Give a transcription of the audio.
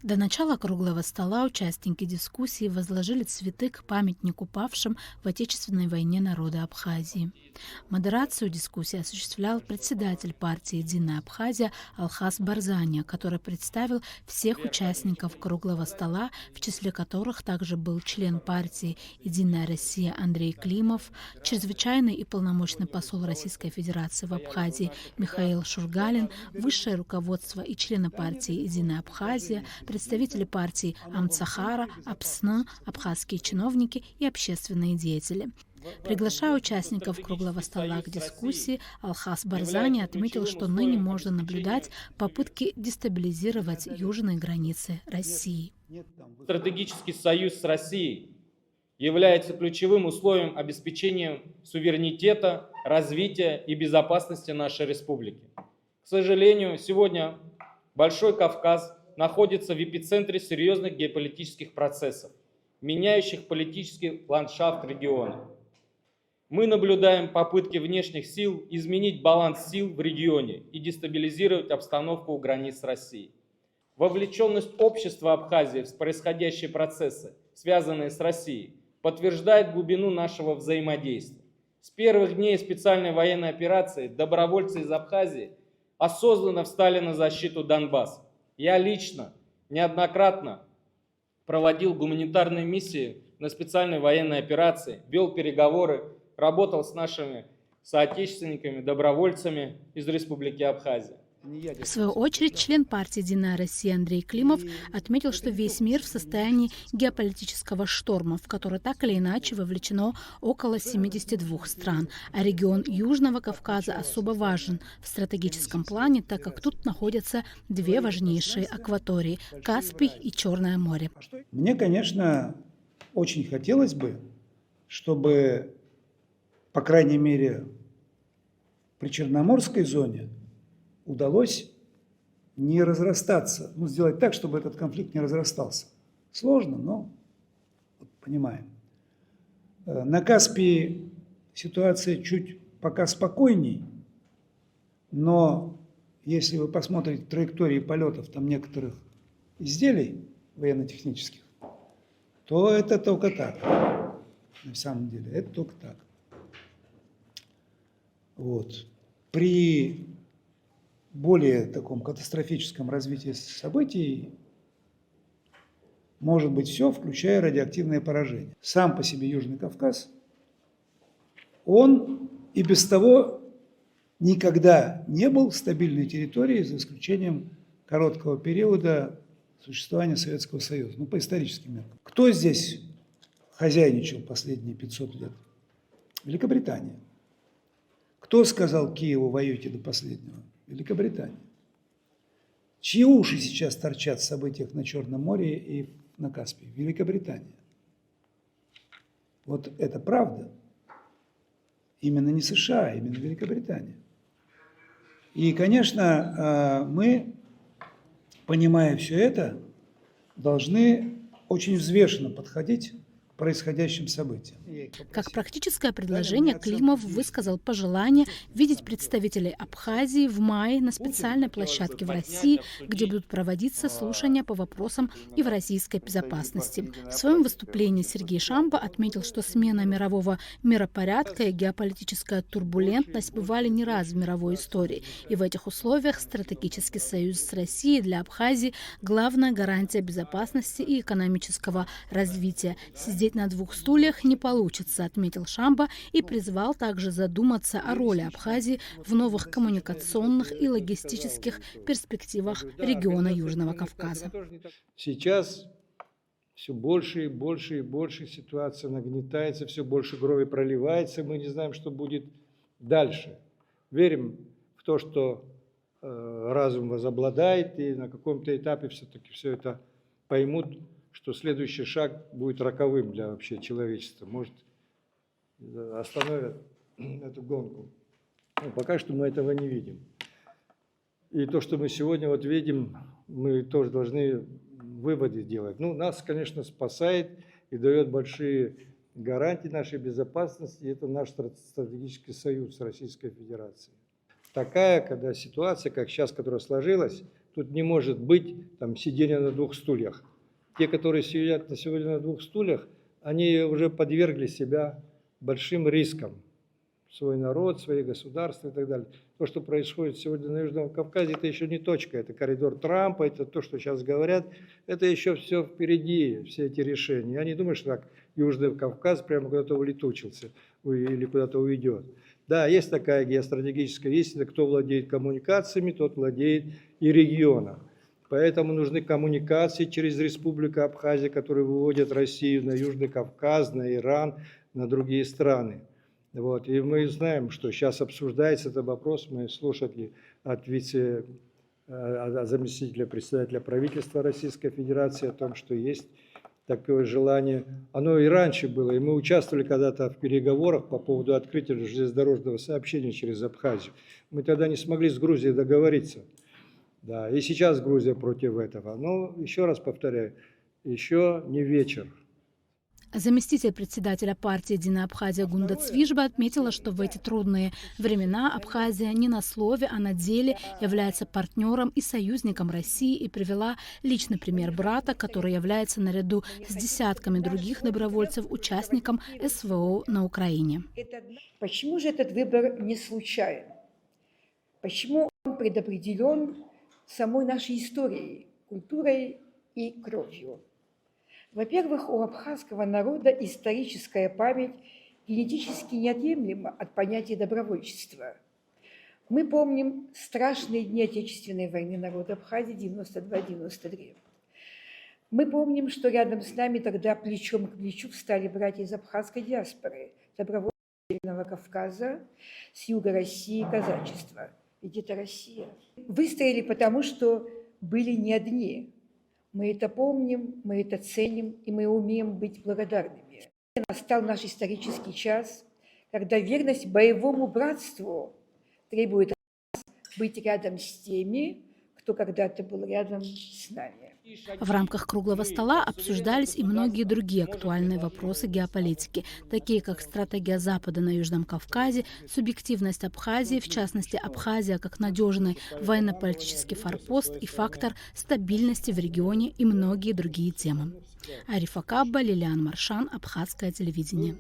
До начала круглого стола участники дискуссии возложили цветы к памятнику павшим в Отечественной войне народа Абхазии. Модерацию дискуссии осуществлял председатель партии «Единая Абхазия» Алхас Барзания, который представил всех участников круглого стола, в числе которых также был член партии «Единая Россия» Андрей Климов, чрезвычайный и полномочный посол Российской Федерации в Абхазии Михаил Шургалин, высшее руководство и члены партии «Единая Абхазия», представители партий Амцахара, Апсны, абхазские чиновники и общественные деятели. Приглашая участников круглого стола к дискуссии, Алхас Барзани отметил, что ныне можно наблюдать попытки дестабилизировать южные границы России. Стратегический союз с Россией является ключевым условием обеспечения суверенитета, развития и безопасности нашей республики. К сожалению, сегодня Большой Кавказ находится в эпицентре серьезных геополитических процессов, меняющих политический ландшафт региона. Мы наблюдаем попытки внешних сил изменить баланс сил в регионе и дестабилизировать обстановку у границ России. Вовлеченность общества Абхазии в происходящие процессы, связанные с Россией, подтверждает глубину нашего взаимодействия. С первых дней специальной военной операции добровольцы из Абхазии осознанно встали на защиту Донбасса. Я лично неоднократно проводил гуманитарные миссии на специальной военной операции, вел переговоры, работал с нашими соотечественниками, добровольцами из Республики Абхазия. В свою очередь, член партии «Единая Россия» Андрей Климов отметил, что весь мир в состоянии геополитического шторма, в который так или иначе вовлечено около 72 стран, а регион Южного Кавказа особо важен в стратегическом плане, так как тут находятся две важнейшие акватории – Каспий и Черное море. Мне, конечно, очень хотелось бы, чтобы, по крайней мере, при Черноморской зоне удалось не разрастаться, сделать так, чтобы этот конфликт не разрастался. Сложно, но понимаем. На Каспии ситуация чуть пока спокойней, но если вы посмотрите траектории полетов там некоторых изделий военно-технических, то это только так. На самом деле, это только так. Вот. При более таком катастрофическом развитии событий может быть все, включая радиоактивное поражение. Сам по себе Южный Кавказ, он и без того никогда не был стабильной территорией, за исключением короткого периода существования Советского Союза, по историческим меркам. Кто здесь хозяйничал последние 500 лет? Великобритания. Кто сказал Киеву: воюйте до последнего? Великобритания. Чьи уши сейчас торчат в событиях на Черном море и на Каспии? Великобритания. Вот это правда. Именно не США, а именно Великобритания. И, конечно, мы, понимая все это, должны очень взвешенно подходить к происходящим событиям. Как практическое предложение Климов высказал пожелание видеть представителей Абхазии в мае на специальной площадке в России, где будут проводиться слушания по вопросам евразийской безопасности. В своем выступлении Сергей Шамба отметил, что смена мирового миропорядка и геополитическая турбулентность бывали не раз в мировой истории. И в этих условиях стратегический союз с Россией для Абхазии – главная гарантия безопасности и экономического развития. Сидеть на двух стульях не получится, отметил Шамба и призвал также задуматься о роли Абхазии в новых коммуникационных и логистических перспективах региона Южного Кавказа. Сейчас все больше и больше и больше ситуация нагнетается, все больше крови проливается, мы не знаем, что будет дальше. Верим в то, что разум возобладает, и на каком-то этапе все-таки все это поймут, что следующий шаг будет роковым для вообще человечества. Может, остановят эту гонку. Но пока что мы этого не видим. И то, что мы сегодня видим, мы тоже должны выводы делать. Нас, конечно, спасает и дает большие гарантии нашей безопасности. Это наш стратегический союз с Российской Федерацией. Такая, когда ситуация, как сейчас, которая сложилась, Тут не может быть там сидения на двух стульях. Те, которые сидят сегодня на двух стульях, они уже подвергли себя большим рискам. Свой народ, свои государства и так далее. То, что происходит сегодня на Южном Кавказе, это еще не точка, это коридор Трампа, это то, что сейчас говорят, это еще все впереди, все эти решения. Я не думаю, что так Южный Кавказ прямо куда-то улетучился или куда-то уйдет. Да, есть такая геостратегическая истина, кто владеет коммуникациями, тот владеет и регионом. Поэтому нужны коммуникации через Республику Абхазия, которые выводят Россию на Южный Кавказ, на Иран, на другие страны. Вот. И мы знаем, что сейчас обсуждается этот вопрос, мы слушали от заместителя председателя правительства Российской Федерации о том, что есть такое желание. Оно и раньше было, и мы участвовали когда-то в переговорах по поводу открытия железнодорожного сообщения через Абхазию. Мы тогда не смогли с Грузией договориться. Да, и сейчас Грузия против этого. Но, еще раз повторяю, еще не вечер. Заместитель председателя партии «Единая Абхазия» Гунда Цвижба отметила, что в эти трудные времена Абхазия не на слове, а на деле является партнером и союзником России и привела личный пример брата, который является наряду с десятками других добровольцев участником СВО на Украине. Почему же этот выбор не случайен? Почему он предопределен самой нашей историей, культурой и кровью? Во-первых, у абхазского народа историческая память генетически неотъемлема от понятия добровольчества. Мы помним страшные дни Отечественной войны народа Абхазии 92-93. Мы помним, что рядом с нами тогда плечом к плечу встали братья из абхазской диаспоры, добровольцы Северного Кавказа, с юга России, казачества. Ведь это Россия. Выстояли потому, что были не одни. Мы это помним, мы это ценим, и мы умеем быть благодарными. Настал наш исторический час, когда верность боевому братству требует от нас быть рядом с теми, кто когда-то был рядом с нами. В рамках круглого стола обсуждались и многие другие актуальные вопросы геополитики, такие как стратегия Запада на Южном Кавказе, субъективность Абхазии, в частности Абхазия как надежный военно-политический форпост и фактор стабильности в регионе и многие другие темы. Ариф Акабба, Лилиан Маршан, Абхазское телевидение.